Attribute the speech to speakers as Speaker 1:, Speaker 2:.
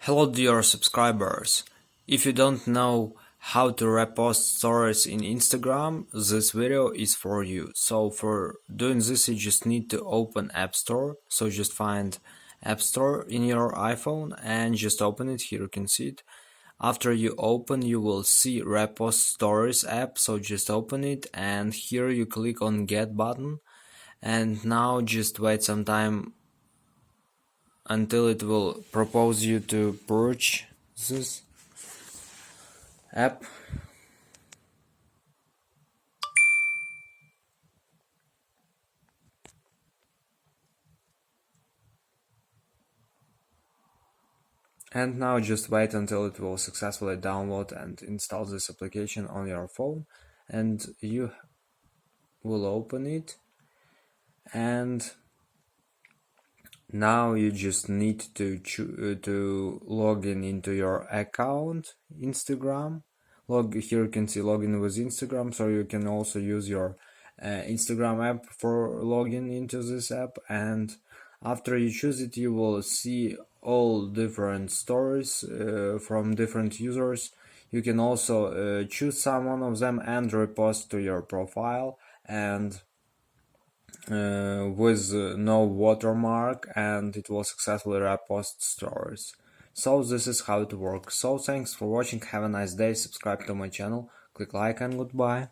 Speaker 1: Hello dear subscribers. If you don't know how to repost stories in Instagram, this video is for you. So for doing this you just need to open App Store. So just find App Store in your iPhone and just open it. Here you can see it. After you open, you will see Repost Stories app. So just open it and here you click on Get button. And now just wait some time until it will propose you to purchase this app. And now just wait until it will successfully download and install this application on your phone, and you will open it. And now you just need to log in into your account Instagram. Here you can see login with Instagram, so you can also use your Instagram app for login into this app. And after you choose it, you will see all different stories from different users. You can also choose some one of them and repost to your profile, and with no watermark, and it will successfully repost stories. So this is how it works. So thanks for watching, have a nice day, subscribe to my channel, click like, and goodbye.